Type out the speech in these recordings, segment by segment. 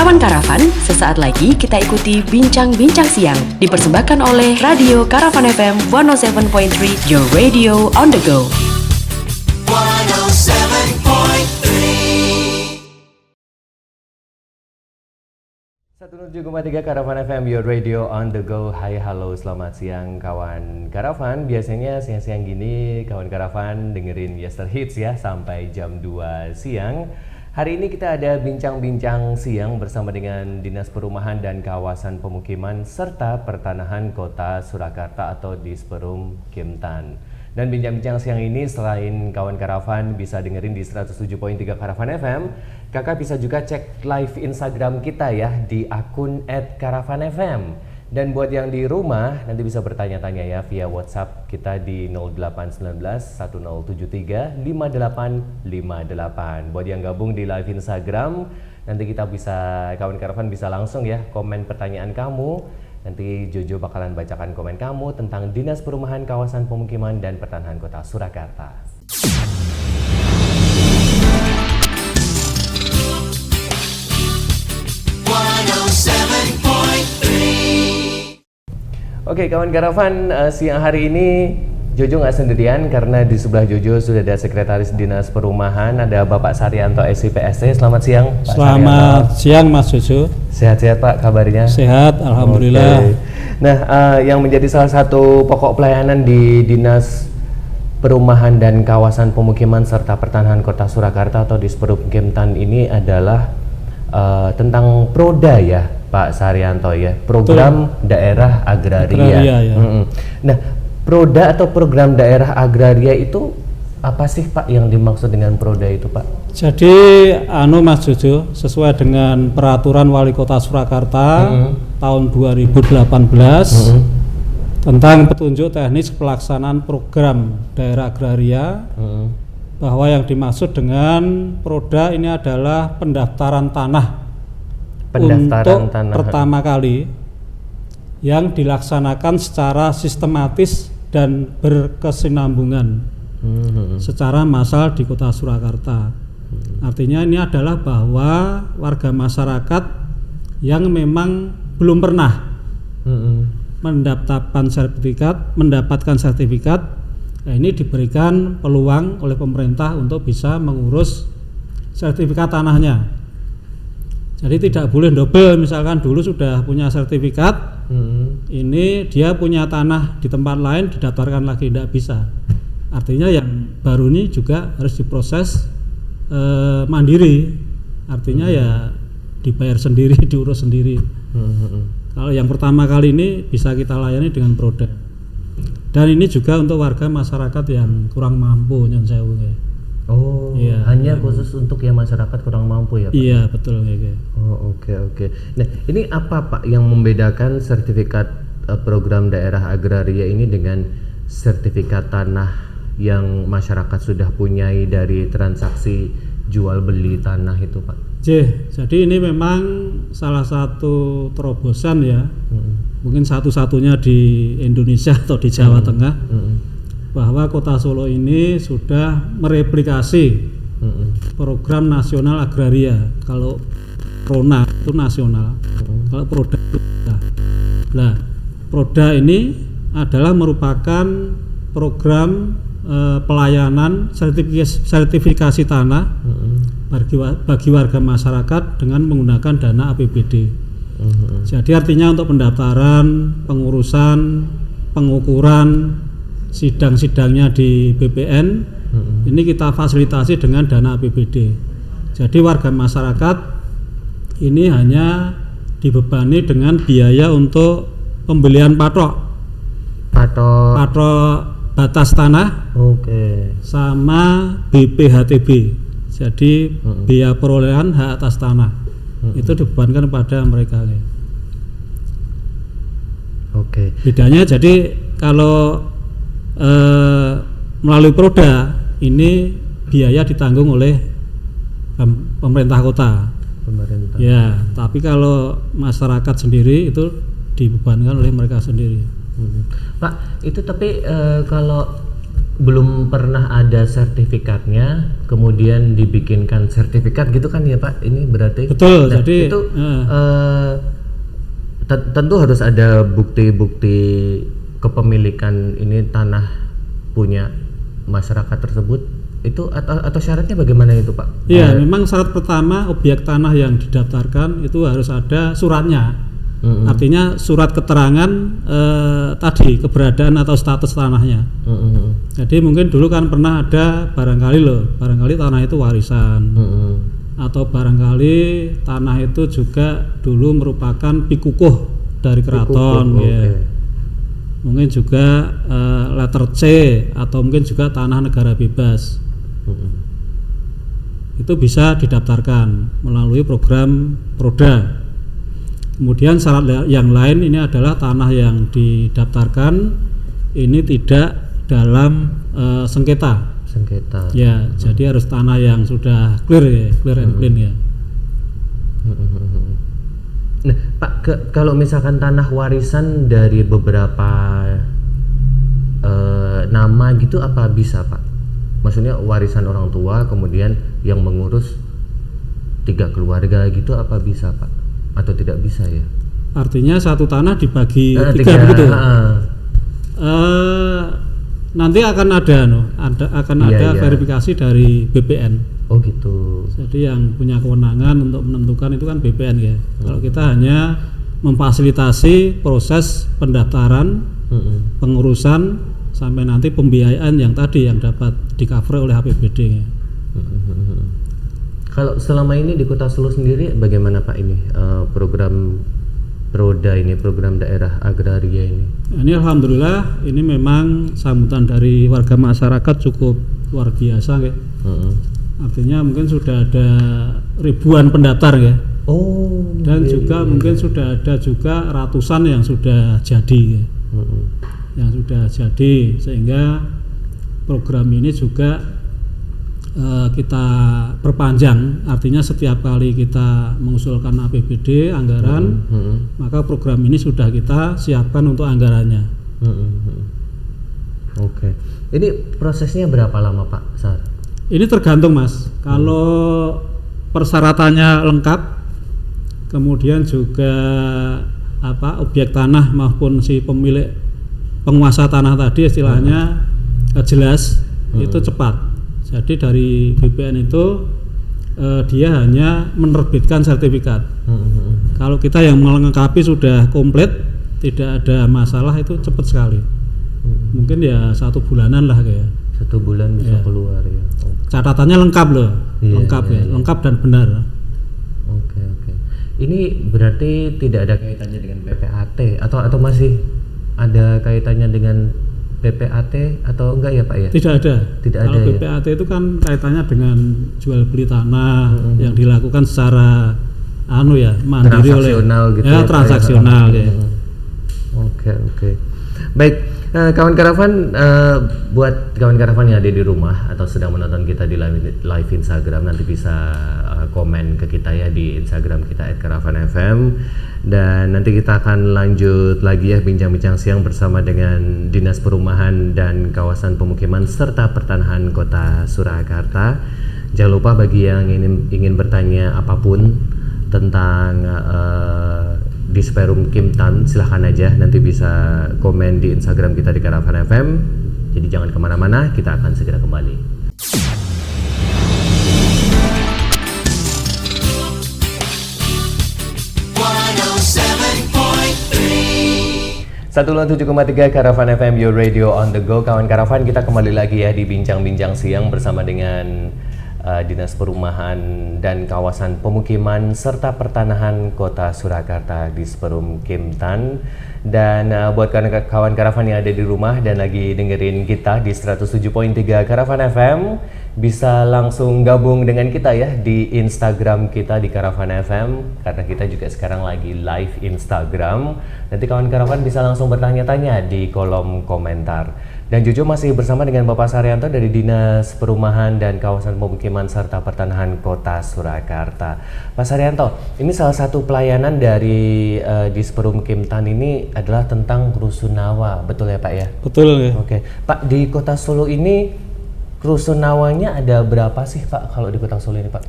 Kawan Karavan, sesaat lagi kita ikuti Bincang-Bincang Siang dipersembahkan oleh Radio Karavan FM 107.3, your radio on the go. 107,3 Karavan FM, your radio on the go. Hai, halo, selamat siang kawan Karavan. Biasanya siang-siang gini kawan Karavan dengerin Yester Hits ya sampai jam 2 siang. Hari ini kita ada bincang-bincang siang bersama dengan Dinas Perumahan dan Kawasan Pemukiman serta Pertanahan Kota Surakarta atau Disperum Kimtan. Dan bincang-bincang siang ini selain kawan Karavan bisa dengerin di 107.3 Karavan FM, kakak bisa juga cek live Instagram kita ya di akun @karavanfm. Dan buat yang di rumah nanti bisa bertanya-tanya ya via WhatsApp kita di 0819 1073 5858. Buat yang gabung di live Instagram, nanti kita bisa, kawan Karavan bisa langsung ya komen pertanyaan kamu. Nanti Jojo bakalan bacakan komen kamu tentang Dinas Perumahan Kawasan Pemukiman dan Pertanahan Kota Surakarta. Oke kawan Karavan, siang hari ini Jojo nggak sendirian karena di sebelah Jojo sudah ada Sekretaris Dinas Perumahan, ada Bapak Saryanto SIPST. Selamat siang Pak Selamat siang Mas Jojo. Sehat-sehat Pak kabarnya? Sehat, Alhamdulillah. Oke. Nah, yang menjadi salah satu pokok pelayanan di Dinas Perumahan dan Kawasan Pemukiman serta Pertanahan Kota Surakarta atau Disperum Kimtan ini adalah tentang Proda ya Pak Saryanto ya, program daerah agraria. Ya. Nah, Proda atau program daerah agraria itu apa sih Pak yang dimaksud dengan Proda itu Pak? Jadi Mas Jojo, sesuai dengan peraturan Wali Kota Surakarta tahun 2018 tentang petunjuk teknis pelaksanaan program daerah agraria, bahwa yang dimaksud dengan Proda ini adalah pendaftaran tanah untuk pertama kali yang dilaksanakan secara sistematis dan berkesinambungan secara massal di Kota Surakarta. Artinya ini adalah bahwa warga masyarakat yang memang belum pernah mendapatkan sertifikat, ini diberikan peluang oleh pemerintah untuk bisa mengurus sertifikat tanahnya. Jadi tidak boleh double, misalkan dulu sudah punya sertifikat, ini dia punya tanah di tempat lain didaftarkan lagi, tidak bisa. Artinya yang baru ini juga harus diproses mandiri, artinya ya dibayar sendiri, diurus sendiri. Kalau yang pertama kali ini bisa kita layani dengan Proda. Dan ini juga untuk warga masyarakat yang kurang mampu, nyon sewu. Oh, iya, hanya khusus untuk yang masyarakat kurang mampu ya Pak? Iya, betul ya. Oh, oke. Nah, ini apa Pak yang membedakan sertifikat program daerah agraria ini dengan sertifikat tanah yang masyarakat sudah punyai dari transaksi jual beli tanah itu Pak? Jadi ini memang salah satu terobosan ya, mungkin satu-satunya di Indonesia atau di Jawa Tengah, bahwa Kota Solo ini sudah mereplikasi program nasional agraria. Kalau Prona itu nasional, kalau Proda itu kita. Nah, Proda ini adalah merupakan program pelayanan sertifikasi tanah bagi warga masyarakat dengan menggunakan dana APBD. Jadi artinya untuk pendaftaran, pengurusan, pengukuran, sidang-sidangnya di BPN ini kita fasilitasi dengan dana APBD. Jadi warga masyarakat ini hanya dibebani dengan biaya untuk pembelian patok batas tanah, sama BPHTB. Jadi biaya perolehan hak atas tanah itu dibebankan kepada mereka. Bedanya jadi kalau melalui Proda ini biaya ditanggung oleh pemerintah kota. Ya, tapi kalau masyarakat sendiri itu dibebankan oleh mereka sendiri. Pak, itu tapi kalau belum pernah ada sertifikatnya, kemudian dibikinkan sertifikat gitu kan ya Pak? Ini berarti betul. Nah, Jadi itu tentu harus ada bukti-bukti kepemilikan ini tanah punya masyarakat tersebut. Itu atau syaratnya bagaimana itu Pak? Iya, memang syarat pertama objek tanah yang didaftarkan itu harus ada suratnya. Artinya surat keterangan tadi keberadaan atau status tanahnya. Jadi mungkin dulu kan pernah ada barangkali tanah itu warisan, atau barangkali tanah itu juga dulu merupakan pikukuh dari keraton, ya. Mungkin juga letter C atau mungkin juga tanah negara bebas. Itu bisa didaftarkan melalui program Proda. Kemudian syarat yang lain ini adalah tanah yang didaftarkan ini tidak dalam sengketa. Ya, jadi harus tanah yang sudah clear and clean ya. Nah, Pak, kalau misalkan tanah warisan dari beberapa nama gitu apa bisa Pak? Maksudnya warisan orang tua kemudian yang mengurus 3 keluarga gitu apa bisa Pak? Atau tidak bisa ya? Artinya satu tanah dibagi 3 begitu. Nanti akan ada verifikasi dari BPN. Oh gitu. Jadi yang punya kewenangan untuk menentukan itu kan BPN ya. Kalau kita hanya memfasilitasi proses pendaftaran, pengurusan sampai nanti pembiayaan yang tadi yang dapat di-cover oleh APBD ya. Kalau selama ini di Kota Solo sendiri bagaimana Pak ini program Proda ini, program daerah agraria ini? Ini alhamdulillah ini memang sambutan dari warga masyarakat cukup luar biasa ya. Artinya mungkin sudah ada ribuan pendaftar ya. Dan juga mungkin sudah ada juga ratusan yang sudah jadi ya. Yang sudah jadi, sehingga program ini juga kita perpanjang. Artinya setiap kali kita mengusulkan APBD anggaran, maka program ini sudah kita siapkan untuk anggarannya. Oke. Ini prosesnya berapa lama Pak Sar? Ini tergantung Mas. Kalau persyaratannya lengkap, kemudian juga objek tanah maupun si pemilik penguasa tanah tadi istilahnya jelas, itu cepat. Jadi dari BPN itu dia hanya menerbitkan sertifikat. Kalau kita yang melengkapi sudah komplit, tidak ada masalah, itu cepat sekali. Mungkin ya 1 bulanan lah kayak. 1 bulan bisa keluar ya. Catatannya lengkap loh, lengkap dan benar. Oke. Ini berarti tidak ada kaitannya dengan PPAT atau masih ada kaitannya dengan PPAT atau enggak ya Pak ya? Tidak ada. Kalau ada PPAT itu kan kaitannya dengan jual beli tanah yang dilakukan secara mandiri oleh gitu transaksional ya. Oke. Baik, kawan karavan, buat kawan karavan yang ada di rumah atau sedang menonton kita di live Instagram, nanti bisa komen ke kita ya di Instagram kita @karavanfm. Dan nanti kita akan lanjut lagi ya bincang-bincang siang bersama dengan Dinas Perumahan dan Kawasan Pemukiman serta Pertanahan Kota Surakarta. Jangan lupa bagi yang ingin bertanya apapun tentang Disperum Kimtan, silahkan aja, nanti bisa komen di Instagram kita di Karavan FM. Jadi jangan kemana-mana, kita akan segera kembali. 107,3 Karavan FM, your radio on the go. Kawan Karavan, kita kembali lagi ya di bincang-bincang siang bersama dengan Dinas Perumahan dan Kawasan Pemukiman serta Pertanahan Kota Surakarta, Disperum Kimtan. Dan buat kawan Karavan yang ada di rumah dan lagi dengerin kita di 107.3 Karavan FM, bisa langsung gabung dengan kita ya di Instagram kita di Karavan FM, karena kita juga sekarang lagi live Instagram. Nanti kawan Karavan bisa langsung bertanya-tanya di kolom komentar. Dan Jojo masih bersama dengan Bapak Saryanto dari Dinas Perumahan dan Kawasan Pemukiman serta Pertanahan Kota Surakarta. Pak Saryanto, ini salah satu pelayanan dari Disperumkimtan ini adalah tentang rusunawa, betul ya Pak ya? Betul ya. Oke, Pak, di Kota Solo ini rusunawanya ada berapa sih Pak kalau di Kota Solo ini Pak?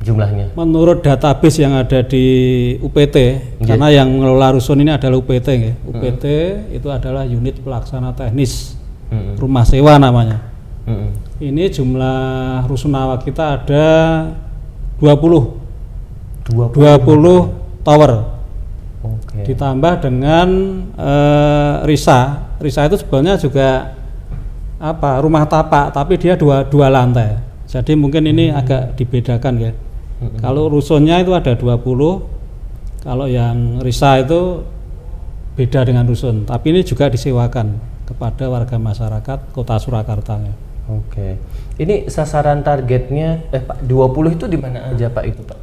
Jumlahnya? Menurut database yang ada di UPT, karena yang mengelola rusun ini adalah UPT ya. UPT itu adalah unit pelaksana teknis rumah sewa namanya. Ini jumlah rusunawa kita ada 20 tower. Oke. Ditambah dengan RISA. RISA itu sebenarnya juga rumah tapak, tapi dia dua lantai. Jadi mungkin ini agak dibedakan ya. Kalau rusunnya itu ada 20, kalau yang RISA itu beda dengan rusun, tapi ini juga disewakan kepada warga masyarakat Kota Surakarta ya. Oke. Ini sasaran targetnya Pak 20 itu di mana aja Pak itu Pak?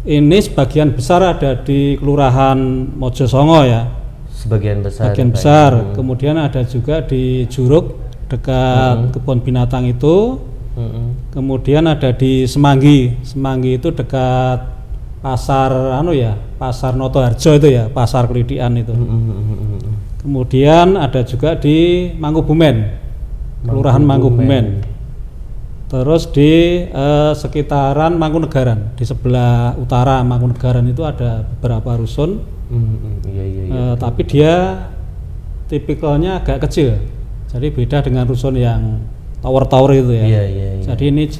Ini sebagian besar ada di Kelurahan Mojosongo ya. Sebagian besar. Sebagian besar. Kemudian ada juga di Juruk dekat kebun binatang itu. Kemudian ada di Semanggi. Semanggi itu dekat pasar Pasar Notoharjo itu ya, pasar Kelidian itu. Kemudian ada juga di Mangkubumen, Kelurahan Mangkubumen. Terus di sekitaran Mangkunegaran, di sebelah utara Mangkunegaran itu ada beberapa rusun. Tapi dia tipikalnya agak kecil. Jadi beda dengan rusun yang tower-tower itu ya. Jadi ini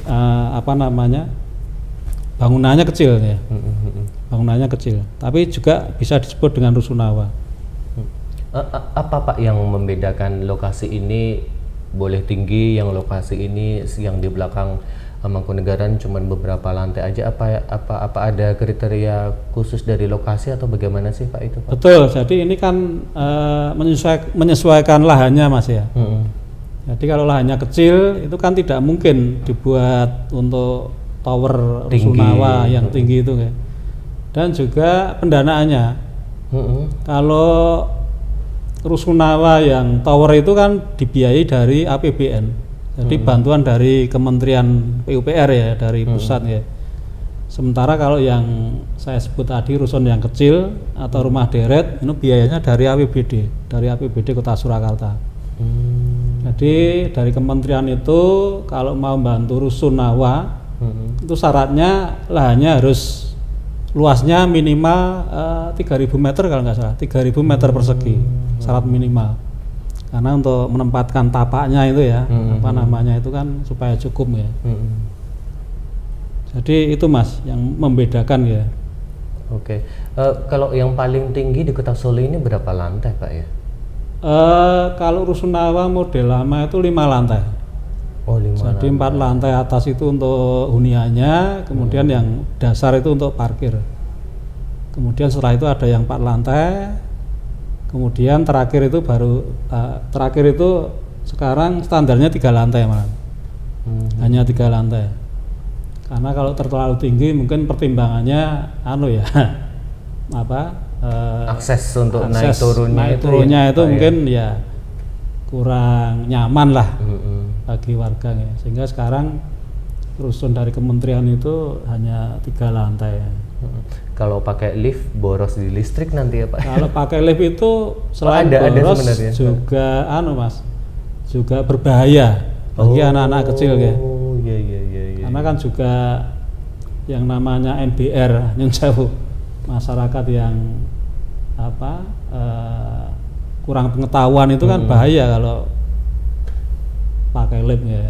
bangunannya kecil ya. Bangunannya kecil, tapi juga bisa disebut dengan rusunawa. Apa Pak yang membedakan lokasi ini boleh tinggi, yang lokasi ini yang di belakang Mangkunegaran cuma beberapa lantai aja? Apa ada kriteria khusus dari lokasi atau bagaimana sih Pak itu Pak? Betul, jadi ini kan menyesuaikan lahannya Mas ya. Jadi kalau lahannya kecil itu kan tidak mungkin dibuat untuk tower rusunawa yang tinggi itu ya. Dan juga pendanaannya. Kalau rusunawa yang tower itu kan dibiayai dari APBN. Jadi bantuan dari Kementerian PUPR ya, dari pusat ya. Sementara kalau yang saya sebut tadi rusun yang kecil atau rumah deret itu biayanya dari APBD Kota Surakarta. Jadi dari kementerian itu kalau mau bantu rusunawa itu syaratnya lahannya harus luasnya minimal 3.000 meter kalau nggak salah, 3.000 meter persegi syarat minimal. Karena untuk menempatkan tapaknya itu ya, itu kan supaya cukup ya. Jadi itu Mas yang membedakan ya. Oke. Kalau yang paling tinggi di Kota Solo ini berapa lantai Pak ya? Kalau rusunawa model lama itu 5 lantai. Oh, 5 Jadi 4 lantai atas itu untuk huniannya, kemudian yang dasar itu untuk parkir. Kemudian setelah itu ada yang 4 lantai. Kemudian terakhir itu sekarang standarnya 3 lantai malah. Hanya 3 lantai. Karena kalau terlalu tinggi mungkin pertimbangannya akses untuk naik turunnya itu mungkin ya kurang nyaman lah bagi warga ya. Sehingga sekarang rusun dari kementerian itu hanya 3 lantai. Kalau pakai lift boros di listrik nanti ya Pak? Kalau pakai lift itu selain boros juga juga berbahaya bagi anak-anak kecil ya. Karena kan juga yang namanya NBR jauh masyarakat yang kurang pengetahuan itu kan bahaya kalau pakai lift ya.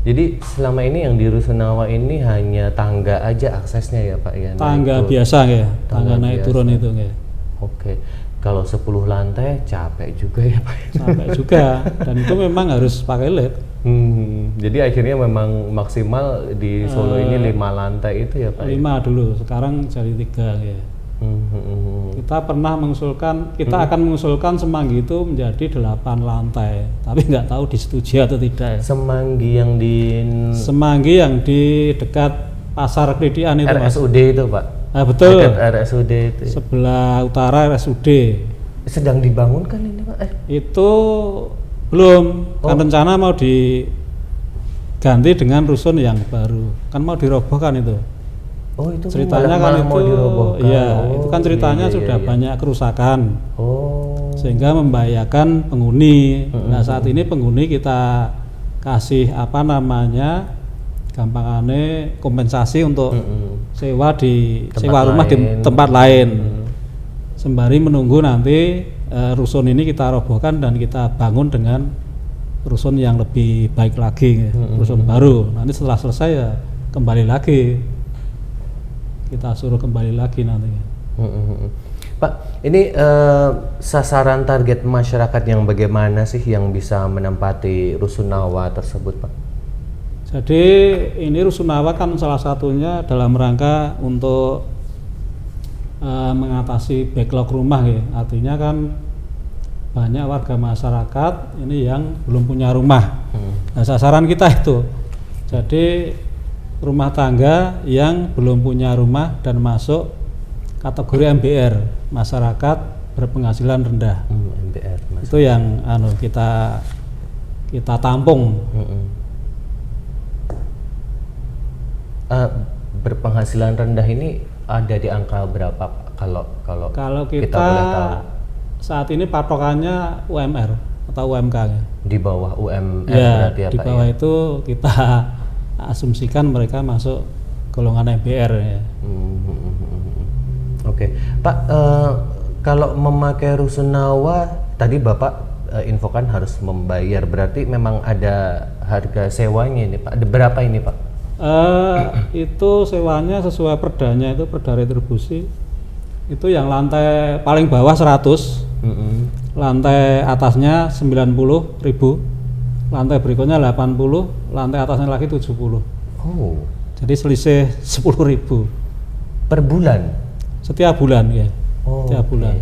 Jadi selama ini yang di rusunawa ini hanya tangga aja aksesnya ya Pak ya? Tangga biasa ya, tangga naik turun itu ya. Oke, kalau 10 lantai capek juga ya Pak? Capek juga, dan itu memang harus pakai lift. Jadi akhirnya memang maksimal di Solo ini 5 lantai itu ya Pak? 5 dulu, sekarang jadi 3 ya. Kita akan mengusulkan Semanggi itu menjadi 8 lantai, tapi nggak tahu disetujui atau tidak ya. Semanggi yang di dekat Pasar Kelidian itu RSUD Mas. Itu Pak? Betul. Dekat RSUD itu. Sebelah utara RSUD. sedang dibangun kan ini Pak? Itu belum, kan rencana mau diganti dengan rusun yang baru, kan mau dirobohkan itu. Oh itu Ceritanya kan itu, mau dirobohkan. iya, itu kan ceritanya sudah banyak kerusakan, sehingga membahayakan penghuni. Nah saat ini penghuni kita kasih apa namanya, gampangannya kompensasi untuk sewa rumah di tempat lain, sembari menunggu nanti rusun ini kita robohkan dan kita bangun dengan rusun yang lebih baik lagi, rusun baru. Nanti setelah selesai ya kembali lagi, kita suruh kembali lagi nanti. Pak, ini sasaran target masyarakat yang bagaimana sih yang bisa menempati rusunawa tersebut, Pak? Jadi ini rusunawa kan salah satunya dalam rangka untuk mengatasi backlog rumah ya. Artinya kan banyak warga masyarakat ini yang belum punya rumah. Nah sasaran kita itu, jadi rumah tangga yang belum punya rumah dan masuk kategori MBR, masyarakat berpenghasilan rendah. MBR, itu yang kita tampung. Berpenghasilan rendah ini ada di angka berapa kalau kita boleh tahu? Saat ini patokannya UMR atau UMK ya. Di bawah UMR Ya, berarti ya di Pak bawah ya? itu kita asumsikan mereka masuk golongan MBR ya. Oke, Pak, kalau memakai rusunawa tadi Bapak infokan harus membayar, berarti memang ada harga sewanya ini Pak. Ada berapa ini Pak? Itu sewanya sesuai perdanya, itu perda retribusi. Itu yang lantai paling bawah 100, lantai atasnya 90.000, lantai berikutnya 80, lantai atasnya lagi 70. Oh, jadi selisih 10.000 per bulan? Setiap bulan ya. Setiap bulan.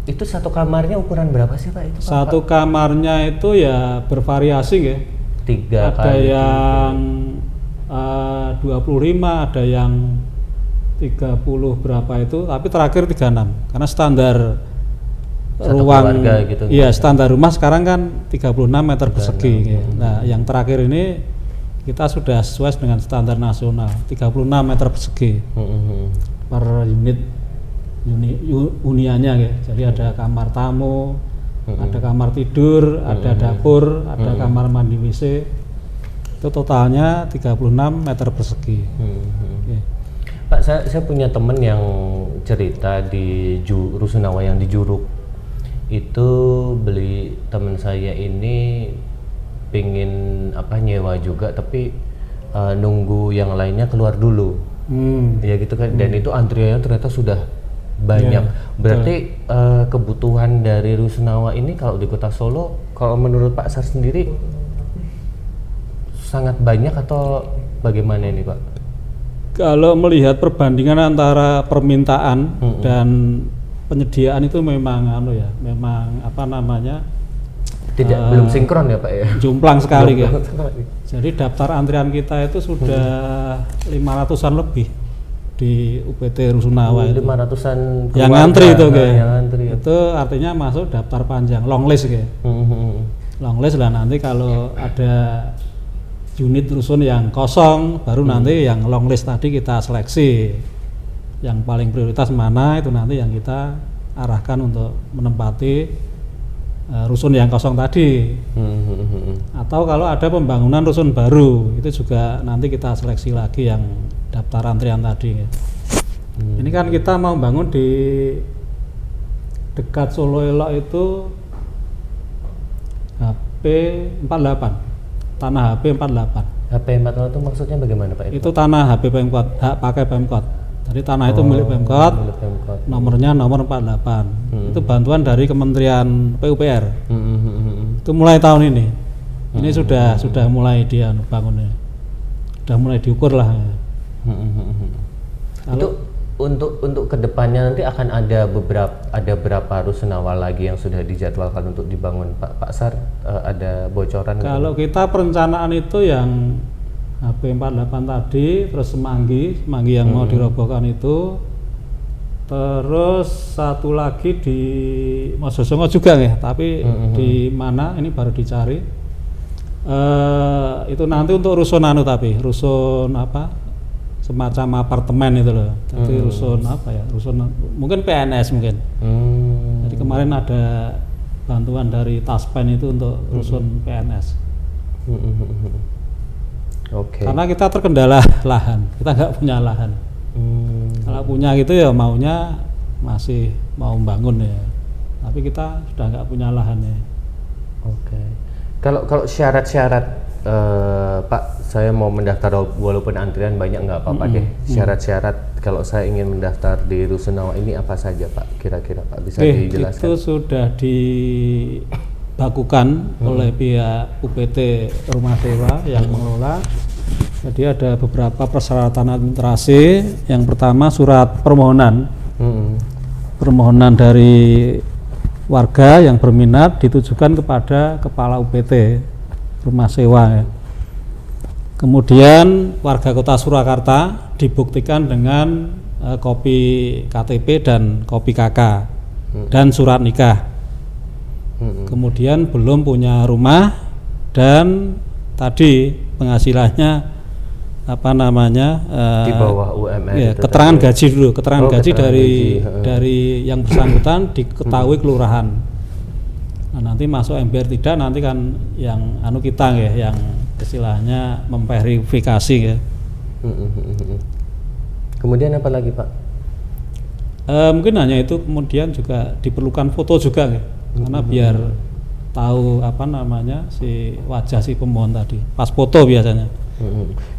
Itu satu kamarnya ukuran berapa sih Pak? Itu, satu kamarnya itu ya bervariasi ya. 3 ada kali yang 25, ada yang 30 berapa itu, tapi terakhir 36 karena standar satu ruang gitu. Iya, standar rumah sekarang kan 36 meter persegi ya. Nah, yang terakhir ini kita sudah sesuai dengan standar nasional 36 meter persegi per huniannya ya. Jadi ada kamar tamu, ada kamar tidur, ada dapur, ada kamar mandi WC. Itu totalnya 36 meter persegi. Okay. Pak, saya punya temen yang cerita di rusunawa yang di Juruk. Itu beli, temen saya ini pingin nyewa juga, tapi nunggu yang lainnya keluar dulu. Ya gitu kan. Dan itu antriannya ternyata sudah banyak. Berarti kebutuhan dari rusunawa ini kalau di Kota Solo, kalau menurut Pak Sar sendiri sangat banyak atau bagaimana ini Pak? Kalau melihat perbandingan antara permintaan dan penyediaan itu memang memang belum sinkron ya Pak ya? Jomplang sekali ya. Jadi daftar antrian kita itu sudah 500-an lebih di UPT Rusunawa. 500-an yang ngantri itu yang ngantri. Itu artinya masuk daftar panjang, long list kayak. Long list lah, nanti kalau ada unit rusun yang kosong baru nanti yang long list tadi kita seleksi. Yang paling prioritas mana itu nanti yang kita arahkan untuk menempati rusun yang kosong tadi. Atau kalau ada pembangunan rusun baru itu juga nanti kita seleksi lagi yang daftar antrian tadi. Ini kan kita mau bangun di dekat Solo Elok itu HP 48, tanah HP 48. HP 48 itu maksudnya bagaimana Pak? Itu tanah HP Pemkot, hak pakai Pemkot. Jadi tanah itu milik Pemkot, nomornya nomor 48. Itu bantuan dari Kementerian PUPR. Itu mulai tahun ini. Ini sudah mulai dia bangunnya. Sudah mulai diukur lah. Itu untuk kedepannya nanti akan ada berapa rusunawa lagi yang sudah dijadwalkan untuk dibangun Pak Sar, ada bocoran? Kalau kita perencanaan itu yang HP 48 tadi, terus Semanggi yang mau dirobohkan itu Terus satu lagi di Mojosongo juga ya, tapi di mana ini baru dicari. Itu nanti untuk rusun tapi rusun apa? Semacam apartemen itu loh. Jadi rusun apa ya? Rusun mungkin PNS mungkin. Jadi kemarin ada bantuan dari Taspen itu untuk rusun PNS. Oke. Karena kita terkendala lahan, kita nggak punya lahan. Kalau punya gitu ya maunya masih mau membangun ya. Tapi kita sudah nggak punya lahan ya. Oke. Kalau syarat-syarat Pak, saya mau mendaftar walaupun antrian banyak nggak apa-apa deh. Syarat-syarat kalau saya ingin mendaftar di Rusunawa ini apa saja Pak? Kira-kira Pak bisa dijelaskan? Itu sudah dibakukan oleh pihak UPT Rumah Dewa yang mengelola. Jadi ada beberapa persyaratan administrasi. Yang pertama surat permohonan. Permohonan dari warga yang berminat ditujukan kepada Kepala UPT Rumah Sewa ya. Kemudian warga Kota Surakarta dibuktikan dengan kopi KTP dan kopi KK dan surat nikah. Kemudian belum punya rumah dan tadi penghasilannya apa namanya di bawah UMR ya, itu keterangan tadi. gaji dulu, keterangan gaji dari yang bersangkutan diketahui kelurahan. Nah, nanti masuk MBR tidak, nanti kan yang kita ya, yang istilahnya memverifikasi ya. Kemudian apa lagi Pak? Mungkin hanya itu, kemudian juga diperlukan foto juga ya, karena biar tahu apa namanya si wajah si pemohon tadi, pas foto biasanya.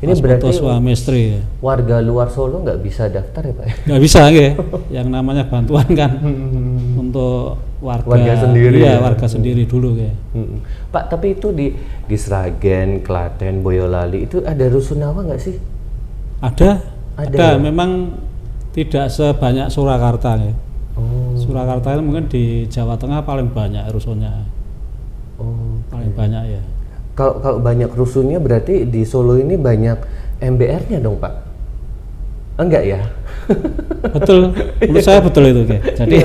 Ini pas berarti foto suami istri ya. Warga luar Solo nggak bisa daftar ya Pak? Nggak bisa ya, yang namanya bantuan kan untuk warga sendiri. Iya, warga sendiri dulu ya. Pak, tapi itu di Sragen, Klaten, Boyolali itu ada Rusunawa nggak sih? Ada ya? Memang tidak sebanyak Surakarta ya. Surakarta itu mungkin di Jawa Tengah paling banyak rusunnya. Paling banyak ya. Kalau banyak rusunnya berarti di Solo ini banyak MBR-nya dong Pak? Enggak ya? Betul, menurut saya betul itu Ke. Jadi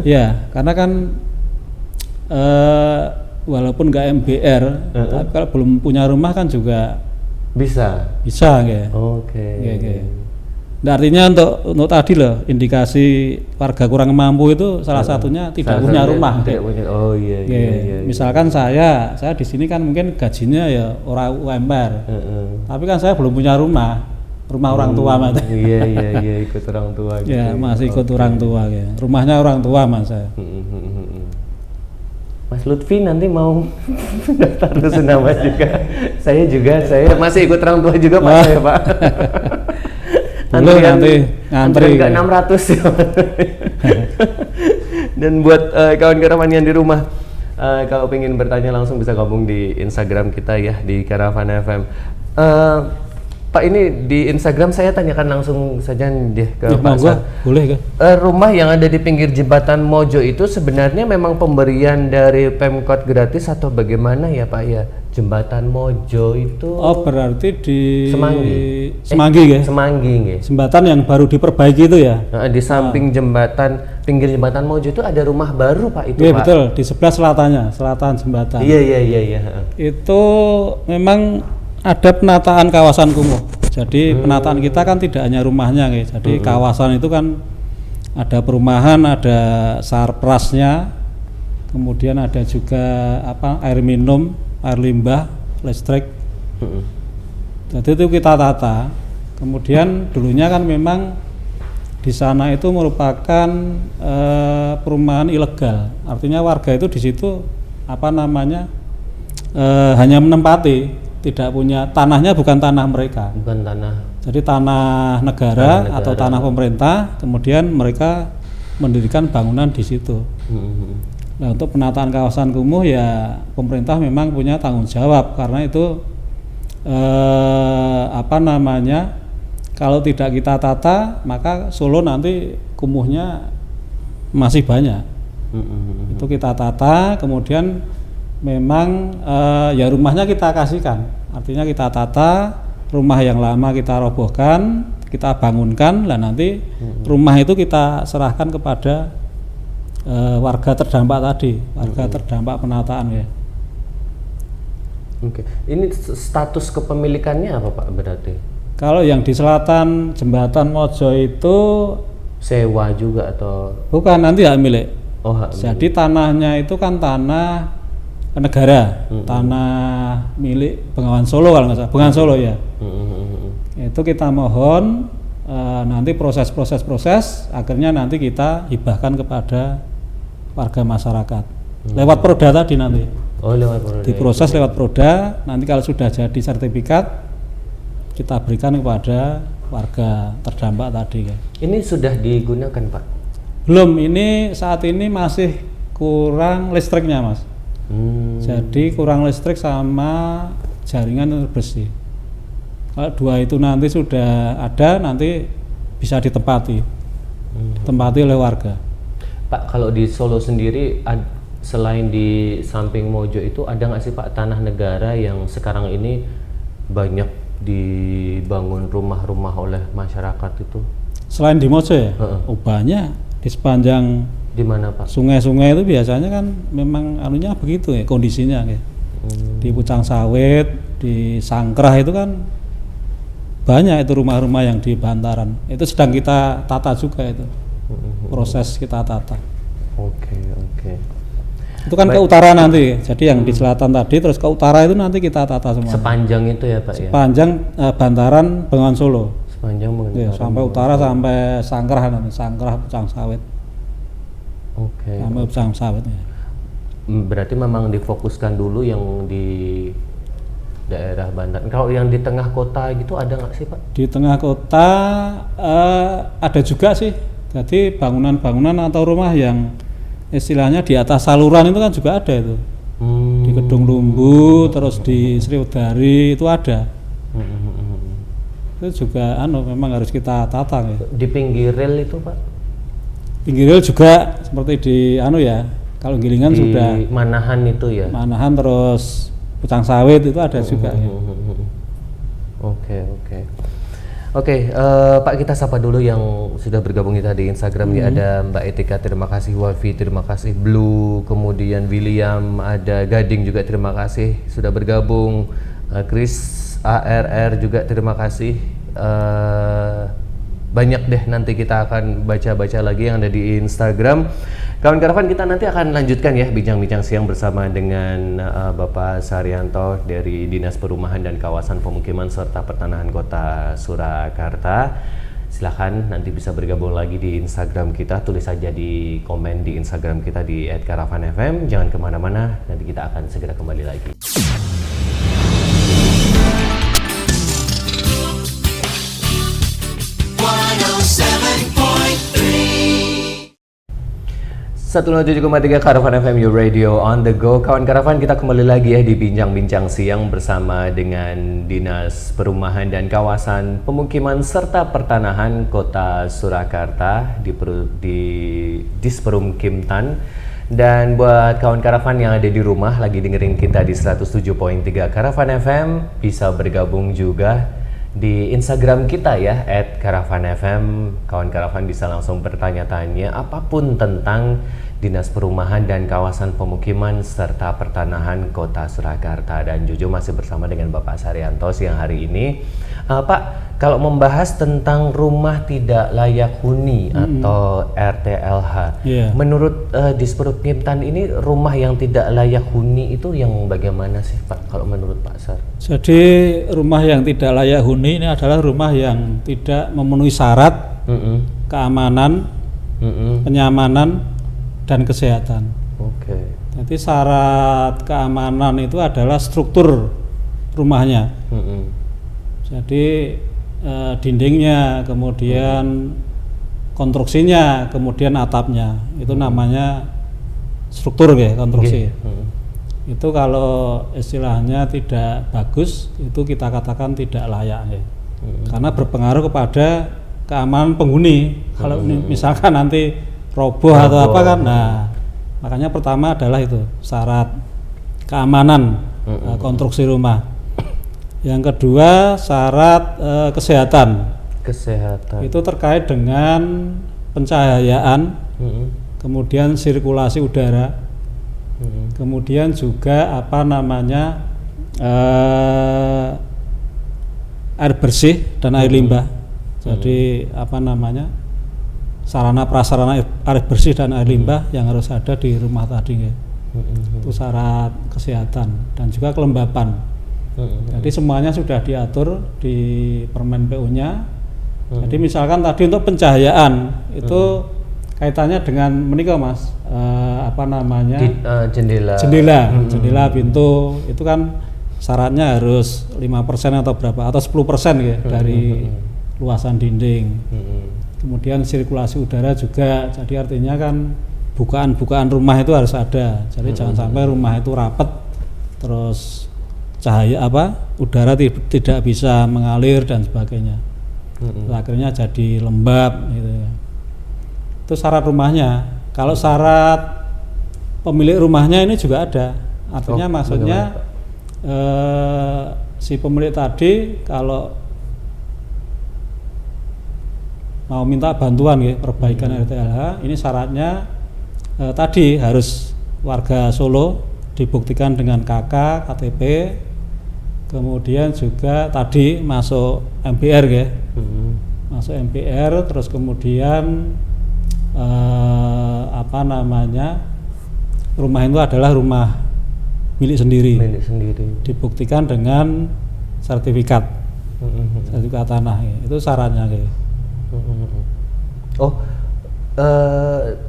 ya, karena kan walaupun nggak MBR, tapi kalau belum punya rumah kan juga bisa Ke. Oke. Nah, artinya untuk tadi loh, indikasi warga kurang mampu itu salah satunya tidak punya rumah. Tidak punya. Oh iya. Misalkan saya di sini kan mungkin gajinya ya orang UMR, tapi kan saya belum punya rumah orang tua mas. Iya ikut orang tua. Gitu. Ya masih ikut orang tua ya. Rumahnya orang tua mas saya. Mas Lutfi nanti mau daftar Rusunawa juga. Saya masih ikut orang tua juga Pak saya Pak. Nanti ngantri nggak 600 ya. Dan buat kawan karavan yang di rumah, kalau pengen bertanya langsung bisa gabung di Instagram kita ya, di Karavan FM. Pak, ini di Instagram saya tanyakan langsung saja deh ke Pak Sar. Boleh kan? Rumah yang ada di pinggir jembatan Mojo itu sebenarnya memang pemberian dari Pemkot gratis atau bagaimana ya Pak ya? Jembatan Mojo itu. Oh, berarti di Semanggi ya? Semanggi nggih. Jembatan yang baru diperbaiki itu ya? Di samping pinggir jembatan Mojo itu ada rumah baru Pak itu. Iya Pak. Betul, di sebelah selatan jembatan. Iya. Itu memang ada penataan kawasan kumuh. Jadi penataan kita kan tidak hanya rumahnya, jadi kawasan itu kan ada perumahan, ada sarprasnya, kemudian ada juga air minum, air limbah, listrik. Jadi itu kita tata. Kemudian dulunya kan memang di sana itu merupakan perumahan ilegal. Artinya warga itu di situ hanya menempati. Tidak punya tanahnya, bukan tanah mereka. Bukan tanah. Jadi tanah negara atau tanah pemerintah. Kemudian mereka mendirikan bangunan di situ. Nah, untuk penataan kawasan kumuh ya pemerintah memang punya tanggung jawab, karena itu kalau tidak kita tata maka Solo nanti kumuhnya masih banyak. Itu kita tata, kemudian memang rumahnya kita kasihkan, artinya kita tata, rumah yang lama kita robohkan, kita bangunkan, lah nanti rumah itu kita serahkan kepada warga terdampak tadi, warga terdampak penataan ya. Oke. Ini status kepemilikannya apa Pak berarti? Kalau yang di selatan Jembatan Mojo itu Sewa juga atau? bukan, nanti hak milik. Oh, hak milik. Jadi tanahnya itu kan tanah negara, tanah milik Bengawan Solo kalau nggak salah, Bengawan Solo ya. Itu kita mohon nanti proses akhirnya nanti kita hibahkan kepada warga masyarakat lewat Proda tadi nanti. Oh, lewat Proda. Diproses lewat Proda, nanti kalau sudah jadi sertifikat kita berikan kepada warga terdampak tadi. Ini sudah digunakan Pak? Belum, ini saat ini masih kurang listriknya Mas. Jadi kurang listrik sama jaringan yang bersih. Kalau dua itu nanti sudah ada, nanti bisa ditempati oleh warga. Pak, kalau di Solo sendiri selain di samping Mojo itu ada nggak sih Pak tanah negara yang sekarang ini banyak dibangun rumah-rumah oleh masyarakat itu? Selain di Mojo ya? Oh, banyak. Di sepanjang di mana Pak? Sungai-sungai itu biasanya kan memang anunya begitu ya kondisinya ya. Di Pucang Sawit, di Sangkrah itu kan banyak itu rumah-rumah yang di bantaran. Itu sedang kita tata juga itu. Proses kita tata. Oke. Itu kan ke utara nanti. Jadi yang di selatan tadi terus ke utara itu nanti kita tata semua. Sepanjang itu ya Pak? Sepanjang bantaran Bengawan Solo. Sepanjang bantaran. Ya, sampai utara sampai Sangkrah nanti, Sangkrah Pucang Sawit. Oke. Sampai Pucang Sawit ya. Berarti memang difokuskan dulu yang di daerah Bantaran. Kalau yang di tengah kota gitu ada nggak sih Pak? Di tengah kota ada juga sih. Jadi bangunan-bangunan atau rumah yang istilahnya di atas saluran itu kan juga ada itu. Di Kedung Lumbu, terus di Sriwedari itu ada. Itu juga memang harus kita tata ya. Di pinggir rel itu Pak? Pinggir rel juga seperti di kalau Gilingan di sudah Manahan itu ya. Manahan terus Pucang Sawit itu ada juga ya. Oke, Pak, kita sapa dulu yang sudah bergabung kita di Instagram ya. Ada Mbak Etika, terima kasih. Wafi, terima kasih. Blue, kemudian William, ada Gading juga terima kasih sudah bergabung. Chris ARR juga terima kasih. Banyak deh, nanti kita akan baca-baca lagi yang ada di Instagram. Kawan Karavan, kita nanti akan lanjutkan ya bincang-bincang siang bersama dengan Bapak Saryanto dari Dinas Perumahan dan Kawasan Pemukiman serta Pertanahan Kota Surakarta. Silahkan nanti bisa bergabung lagi di Instagram kita, tulis saja di komen di Instagram kita di @karavanfm. Jangan kemana-mana, nanti kita akan segera kembali lagi. Satu 107,3 Karavan FM, your radio on the go. Kawan Karavan, kita kembali lagi ya di bincang-bincang siang bersama dengan Dinas Perumahan dan Kawasan Pemukiman serta Pertanahan Kota Surakarta di Disperum Kimtan. Dan buat kawan Karavan yang ada di rumah lagi dengerin kita di 107.3 Karavan FM, bisa bergabung juga di Instagram kita ya @karavanfm. Kawan Karavan bisa langsung bertanya-tanya apapun tentang Dinas Perumahan dan Kawasan Pemukiman serta Pertanahan Kota Surakarta. Dan Jojo masih bersama dengan Bapak Saryanto siang hari ini. Pak, kalau membahas tentang rumah tidak layak huni atau RTLH, menurut Disperum Kimtan ini rumah yang tidak layak huni itu yang bagaimana sih Pak kalau menurut Pak Sar? Jadi rumah yang tidak layak huni ini adalah rumah yang tidak memenuhi syarat keamanan, kenyamanan, dan kesehatan. Oke. Jadi syarat keamanan itu adalah struktur rumahnya. Jadi dindingnya, kemudian konstruksinya, kemudian atapnya, itu namanya struktur ya, konstruksi. Itu kalau istilahnya tidak bagus, itu kita katakan tidak layak ya. Karena berpengaruh kepada keamanan penghuni. Kalau misalkan nanti roboh atau apa kan, nah makanya pertama adalah itu syarat keamanan konstruksi rumah. Yang kedua syarat kesehatan. Kesehatan. Itu terkait dengan pencahayaan, kemudian sirkulasi udara, kemudian juga apa namanya air bersih dan air limbah. Jadi apa namanya sarana prasarana air bersih dan air limbah yang harus ada di rumah tadi ya. Itu syarat kesehatan dan juga kelembapan. Jadi semuanya sudah diatur di Permen PU-nya. Jadi misalkan tadi untuk pencahayaan itu kaitannya dengan menikah Mas, apa namanya jendela pintu itu kan syaratnya harus 5% atau berapa atau 10% ya dari luasan dinding. Kemudian sirkulasi udara juga, jadi artinya kan bukaan rumah itu harus ada. Jadi jangan sampai rumah itu rapat terus cahaya udara tidak bisa mengalir dan sebagainya. Akhirnya jadi lembab gitu ya. Itu syarat rumahnya. Kalau syarat pemilik rumahnya ini juga ada. Artinya maksudnya si pemilik tadi kalau mau minta bantuan ya perbaikan RTLH, ini syaratnya tadi harus warga Solo, dibuktikan dengan KK, KTP, kemudian juga tadi masuk MPR ya, masuk MPR, terus kemudian apa namanya rumah itu adalah rumah milik sendiri, dibuktikan dengan sertifikat tanah ya. Itu syaratnya kayak.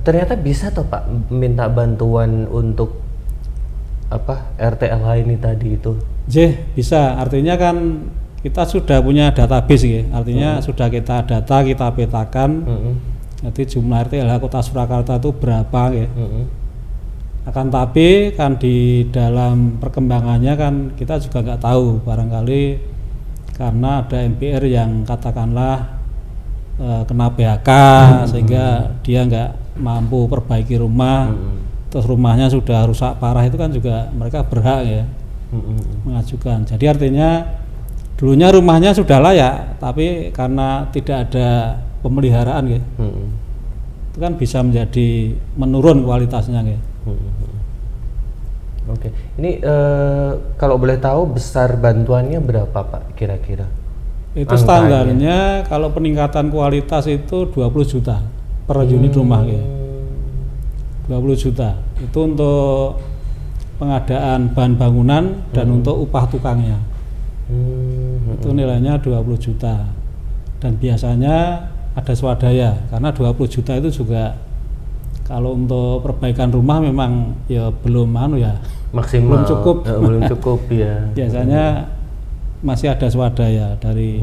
Ternyata bisa toh Pak minta bantuan untuk RTLH ini tadi itu. Bisa, artinya kan kita sudah punya database ya, artinya sudah kita data, kita petakan. Jadi jumlah RTLH Kota Surakarta itu berapa ya. Akan tapi kan di dalam perkembangannya kan kita juga nggak tahu, barangkali karena ada MPR yang katakanlah kena PHK sehingga dia nggak mampu perbaiki rumah, terus rumahnya sudah rusak parah, itu kan juga mereka berhak ya mengajukan. Jadi artinya dulunya rumahnya sudah layak, tapi karena tidak ada pemeliharaan ya, itu kan bisa menjadi menurun kualitasnya ya. Oke, ini kalau boleh tahu besar bantuannya berapa Pak kira-kira? Itu standarnya kalau peningkatan kualitas itu 20 juta per unit rumah ya. 20 juta itu untuk pengadaan bahan bangunan dan untuk upah tukangnya. Itu nilainya 20 juta. Dan biasanya ada swadaya karena 20 juta itu juga kalau untuk perbaikan rumah memang ya belum maksimal, belum cukup. Belum cukup ya. Biasanya masih ada swadaya dari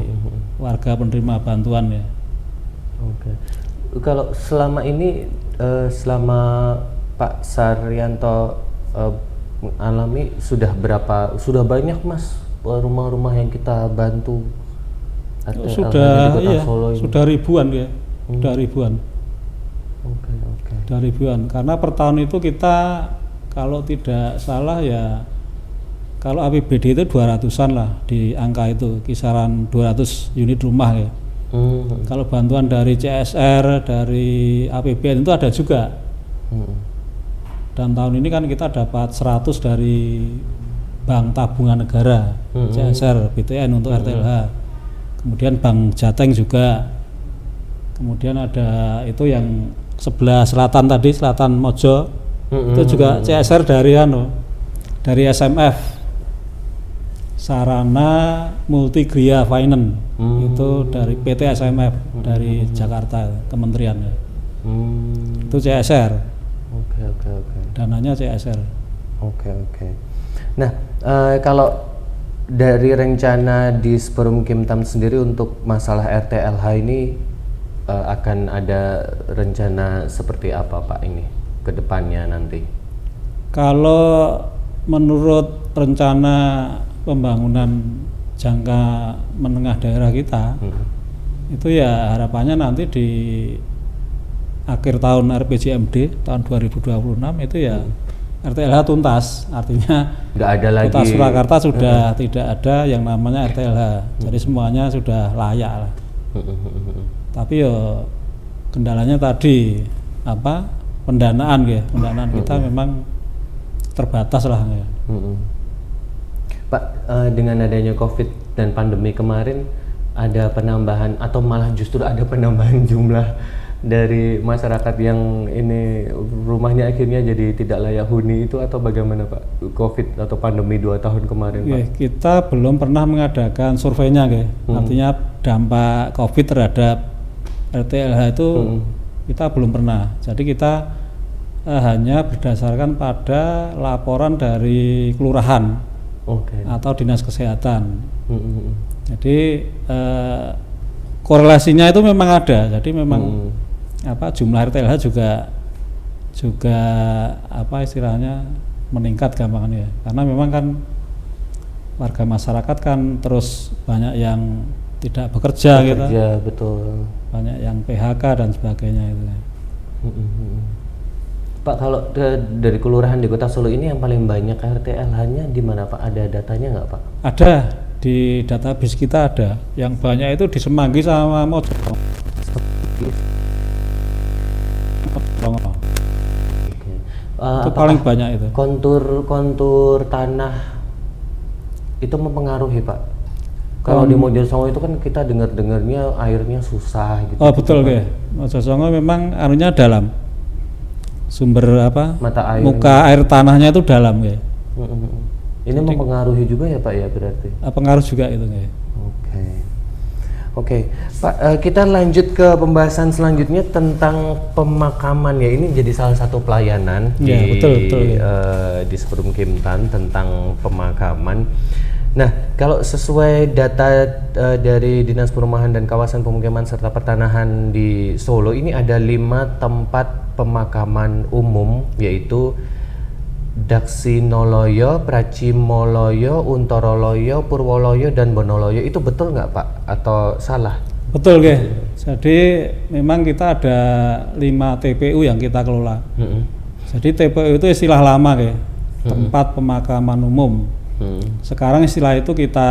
warga penerima bantuan ya. Oke. Kalau selama ini selama Pak Saryanto alami sudah banyak Mas rumah-rumah yang kita bantu? Sudah iya, sudah ribuan ya. Sudah ribuan. Oke. Sudah ribuan karena per tahun itu kita kalau tidak salah ya, kalau APBD itu 200-an lah di angka itu, kisaran 200 unit rumah ya. Kalau bantuan dari CSR, dari APBN itu ada juga. Dan tahun ini kan kita dapat 100 dari Bank Tabungan Negara, CSR, BTN untuk RTLH. Kemudian Bank Jateng juga. Kemudian ada itu yang sebelah selatan tadi, Selatan Mojo, itu juga CSR dari SMF. Sarana Multigria Finance itu dari PT SMF dari Jakarta, kementerian ya. Itu CSR. Oke. Dananya CSR. Oke. Nah, kalau dari rencana di Sperum Kimtam sendiri untuk masalah RTLH ini akan ada rencana seperti apa Pak ini ke depannya nanti? Kalau menurut rencana pembangunan jangka menengah daerah kita, itu ya harapannya nanti di akhir tahun RPJMD tahun 2026 itu ya RTLH tuntas, artinya nggak ada lagi. Kota Surakarta sudah tidak ada yang namanya RTLH, jadi semuanya sudah layak lah. Tapi ya kendalanya tadi apa pendanaan ya, pendanaan kita memang terbatas lah ya. Pak, dengan adanya COVID dan pandemi kemarin ada penambahan atau malah justru ada penambahan jumlah dari masyarakat yang ini rumahnya akhirnya jadi tidak layak huni itu atau bagaimana Pak? COVID atau pandemi 2 tahun kemarin Pak? Kita belum pernah mengadakan surveinya artinya dampak COVID terhadap RTLH itu kita belum pernah. Jadi kita hanya berdasarkan pada laporan dari kelurahan atau dinas kesehatan. Jadi korelasinya itu memang ada. Jadi memang jumlah RTLH juga apa istilahnya meningkat gampangannya. Karena memang kan warga masyarakat kan terus banyak yang tidak bekerja gitu. Betul. Banyak yang PHK dan sebagainya itu. Pak, kalau dari kelurahan di Kota Solo ini yang paling banyak RTLH-nya di mana Pak? Ada datanya nggak Pak? Ada, di database kita ada. Yang banyak itu di Semanggi sama Mojokerto. Itu paling banyak itu. Kontur tanah itu mempengaruhi Pak? Kalau di Mojosongo itu kan kita dengarnya airnya susah gitu. Oh betul ya. Mojosongo memang anunya dalam. Sumber muka air tanahnya itu dalam ya. Ini mempengaruhi juga ya Pak ya berarti? Pengaruh juga itu ya. Oke. Pak, kita lanjut ke pembahasan selanjutnya tentang pemakaman ya. Ini jadi salah satu pelayanan di Seperum Kimtan tentang pemakaman. Nah, kalau sesuai data dari Dinas Perumahan dan Kawasan Pemukiman serta Pertanahan di Solo, ini ada 5 tempat pemakaman umum, yaitu Daksinoloyo, Pracimoloyo, Untoroloyo, Purwoloyo, dan Bonoloyo. Itu betul nggak Pak? Atau salah? Betul ya. Jadi memang kita ada 5 TPU yang kita kelola. Jadi TPU itu istilah lama ya, tempat pemakaman umum. Sekarang istilah itu kita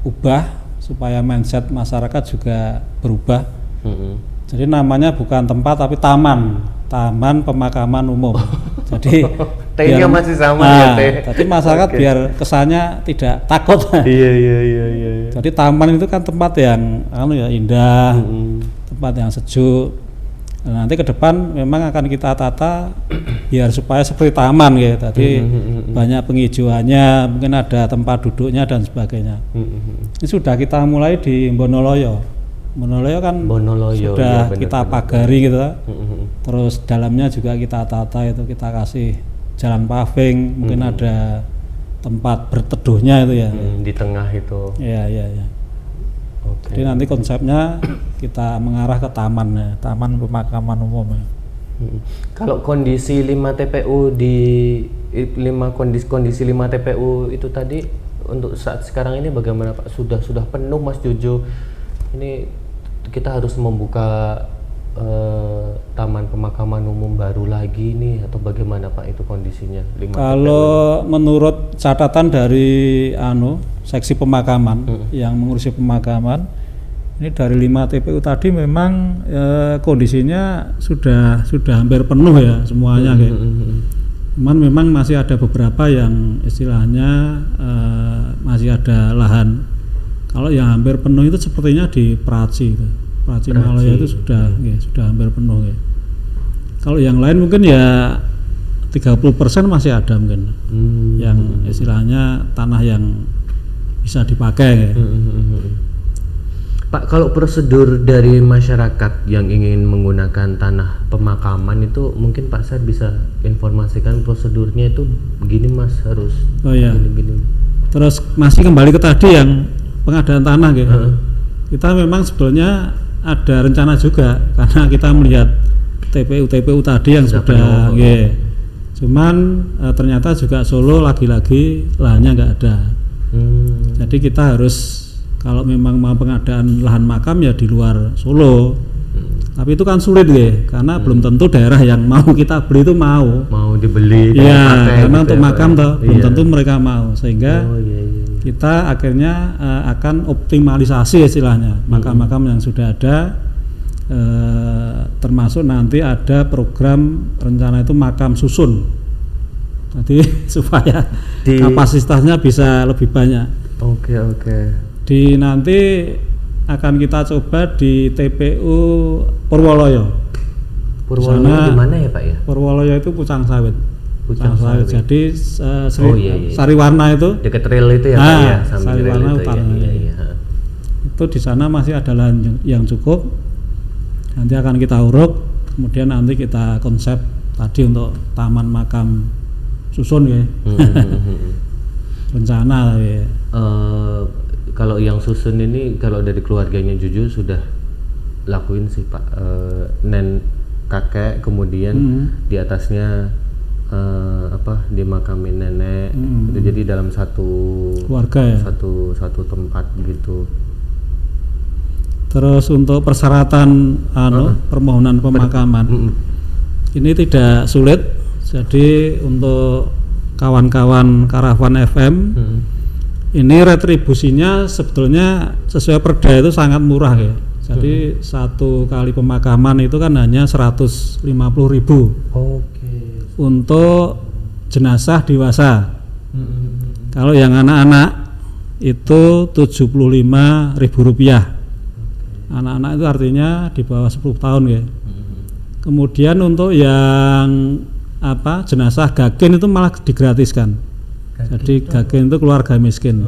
ubah supaya mindset masyarakat juga berubah. Jadi namanya bukan tempat tapi taman pemakaman umum. Jadi T-nya masih sama ya T. Tapi masyarakat biar kesannya tidak takut. Iya. Jadi taman itu kan tempat yang indah, tempat yang sejuk. Nah, nanti ke depan memang akan kita tata biar supaya seperti taman ya. Tadi banyak penghijauannya, mungkin ada tempat duduknya dan sebagainya. Ini sudah kita mulai di Bonoloyo. Bonoloyo kan sudah kita pagari gitu. Terus dalamnya juga kita tata itu, kita kasih jalan paving, mungkin ada tempat berteduhnya itu ya. Di tengah itu. Iya. Jadi nanti konsepnya kita mengarah ke taman ya, taman pemakaman umum ya. Kalau kondisi 5 TPU kondisi 5 TPU itu tadi untuk saat sekarang ini bagaimana Pak? Sudah penuh Mas Jojo? Ini kita harus membuka taman pemakaman umum baru lagi nih atau bagaimana Pak itu kondisinya? Kalau menurut catatan dari seksi pemakaman yang mengurusi pemakaman, ini dari 5 TPU tadi memang kondisinya sudah hampir penuh ya semuanya kayak. Cuman memang masih ada beberapa yang istilahnya masih ada lahan. Kalau yang hampir penuh itu sepertinya di Praci itu. Praci Malaya itu sudah hampir penuh ya. Kalau yang lain mungkin ya 30% masih ada mungkin. Yang istilahnya tanah yang bisa dipakai ya. Pak, kalau prosedur dari masyarakat yang ingin menggunakan tanah pemakaman itu mungkin Pak Sad bisa informasikan prosedurnya itu begini Mas, harus gini. Terus masih kembali ke tadi yang pengadaan tanah gitu. Kita memang sebetulnya ada rencana juga karena kita melihat TPU tadi yang sudah cuman ternyata juga Solo lagi-lagi lahannya nggak ada. Jadi kita harus kalau memang mau pengadaan lahan makam ya di luar Solo. Tapi itu kan sulit karena belum tentu daerah yang mau kita beli itu mau dibeli karena untuk makam belum tentu mereka mau, sehingga kita akhirnya akan optimalisasi istilahnya makam-makam yang sudah ada, termasuk nanti ada program rencana itu makam susun. Jadi supaya kapasitasnya bisa lebih banyak. Oke. Di nanti akan kita coba di TPU Purwoloyo. Purwoloyo di mana ya Pak ya? Purwoloyo itu Pucang Sawit. Pucang Sawit. Jadi Iya. Sariwarna itu Dekat rel itu ya Pak ya, samping rel Sariwarna itu utara. Iya. Itu di sana masih ada lahan yang cukup. Nanti akan kita uruk, kemudian nanti kita konsep tadi untuk taman makam susun ya. Rencana ya. Kalau yang susun ini kalau dari keluarganya Juju sudah lakuin sih Pak, kakek kemudian di atasnya dimakamin nenek, itu jadi dalam satu keluarga ya, satu tempat gitu. Terus untuk persyaratan permohonan pemakaman ini tidak sulit. Jadi untuk kawan-kawan Karavan FM ini retribusinya sebetulnya sesuai perda itu sangat murah ya. Jadi satu kali pemakaman itu kan hanya 150.000 untuk jenazah dewasa. Kalau yang anak-anak itu 75.000 rupiah. Anak-anak itu artinya di bawah 10 tahun ya. Kemudian untuk yang jenazah gagen itu malah digratiskan. Jadi gagen itu keluarga miskin.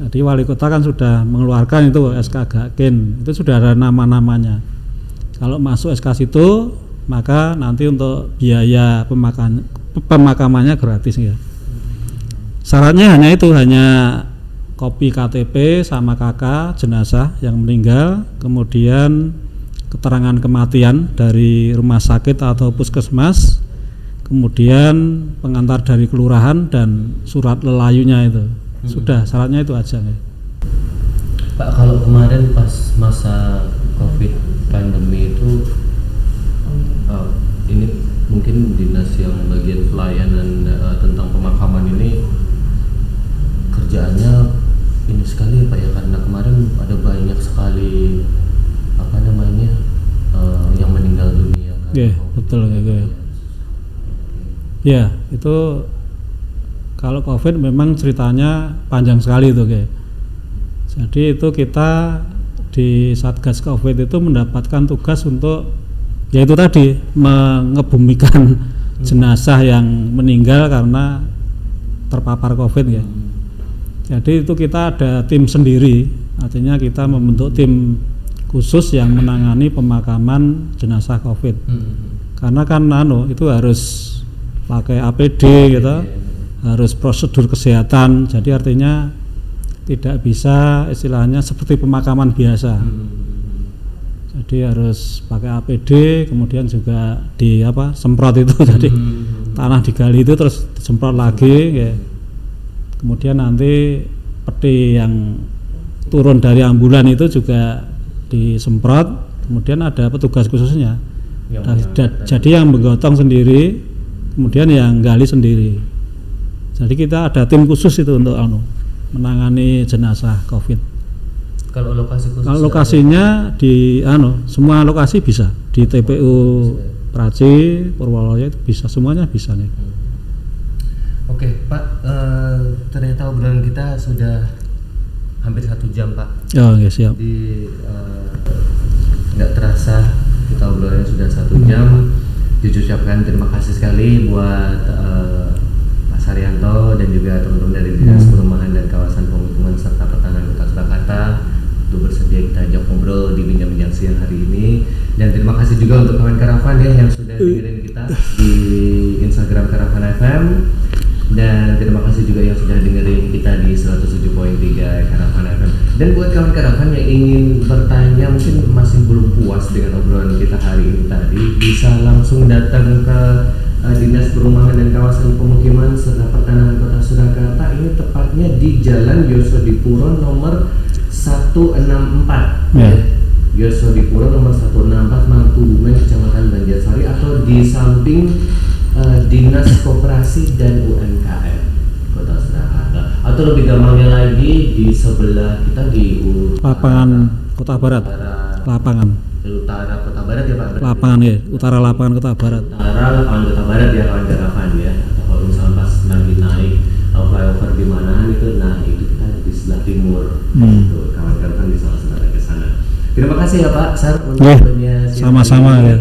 Jadi wali kota kan sudah mengeluarkan itu SK gagen, itu sudah ada nama-namanya. Kalau masuk SK situ, maka nanti untuk biaya pemakamannya gratis ya. Syaratnya hanya kopi KTP sama KK jenazah yang meninggal, kemudian keterangan kematian dari rumah sakit atau puskesmas, kemudian pengantar dari kelurahan dan surat lelayunya itu. Sudah, syaratnya itu aja ya. Pak, kalau kemarin pas masa COVID pandemi itu ini mungkin dinas yang bagian pelayanan tentang pemakaman ini kerjaannya ini sekali ya Pak ya, karena kemarin ada banyak sekali yang meninggal dunia kan. Betul ya. Ya, itu kalau COVID memang ceritanya panjang sekali itu kayak. Jadi itu kita di Satgas COVID itu mendapatkan tugas untuk yaitu tadi mengebumikan jenazah yang meninggal karena terpapar COVID ya. Jadi itu kita ada tim sendiri, artinya kita membentuk tim khusus yang menangani pemakaman jenazah COVID. Karena kan itu harus pakai APD gitu, harus prosedur kesehatan. Jadi artinya tidak bisa istilahnya seperti pemakaman biasa. Jadi harus pakai APD, kemudian juga semprot itu. Jadi tanah digali itu terus disemprot lagi ya. Kemudian nanti peti yang turun dari ambulan itu juga disemprot, kemudian ada petugas khususnya. Jadi yang menggotong sendiri, kemudian yang gali sendiri. Jadi kita ada tim khusus itu untuk menangani jenazah COVID. Kalau lokasi khusus? Kalau lokasinya di semua lokasi bisa di TPU Praci, Purwoloyo itu bisa, semuanya bisa nih. Oke Pak, ternyata obrolan kita sudah hampir 1 jam Pak. Oh ya, siap. Jadi nggak terasa kita obrolannya sudah 1 jam. Diucapkan terima kasih sekali buat Pak Saryanto dan juga teman-teman dari Dinas Perumahan dan Kawasan Pemukiman serta Pertanahan Kota Surakarta untuk bersedia kita ajak ngobrol di bincang-bincang siang hari ini. Dan terima kasih juga untuk kawan Karavan ya yang sudah dengerin kita di Instagram Karavan FM. Dan terima kasih juga yang sudah dengerin kita di 107.3 Karavan FM. Dan buat kawan Karavan yang ingin bertanya, mungkin masih belum puas dengan obrolan kita hari ini tadi, bisa langsung datang ke Dinas Perumahan dan Kawasan Pemukiman serta Pertanahan Kota Surakarta. Ini tepatnya di Jalan Yosodipuro nomor 164 Yosodipuro nomor 164 Mangkubumen, Kecamatan Banjarsari, atau di samping Dinas Koperasi dan UMKM Kota Surakarta, atau atau lebih gampangnya lagi di sebelah kita di Lapangan Kota Barat. Lapangan. Utara Kota Barat ya Pak? Lapangan ya, utara lapangan Kota Barat. Utara lapangan Kota Barat ya kawan Karavan ya. Atau kalau misalnya pas lagi naik flyover di mana itu, nah itu kita di sebelah timur. Tuh, kawan Karavan bisa langsung arah ke sana. Terima kasih ya Pak Sar untuk waktunya siang sama-sama hari ini. ya.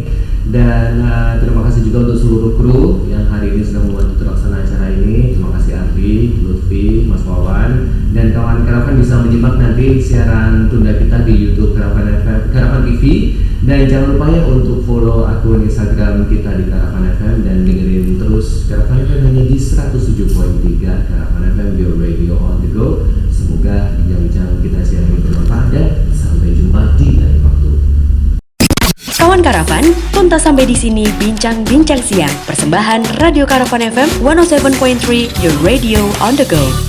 Dan terima kasih juga untuk seluruh kru yang hari ini sudah membantu terlaksana acara ini. Terima kasih Ardi, Lutfi, Mas Wawan, dan kawan Karavan bisa menyimak nanti siaran tunda kita di YouTube Karavan TV. Dan jangan lupa ya untuk follow akun Instagram kita di Karavan FM dan dengerin terus Karavan FM hanya di 107.3 Karavan FM, your radio on the go. Semoga bincang-bincang kita siang ini bermanfaat dan sampai jumpa di lain waktu. Kawan Karavan, tuntas sampai di sini bincang-bincang siang. Persembahan Radio Karavan FM 107.3, your radio on the go.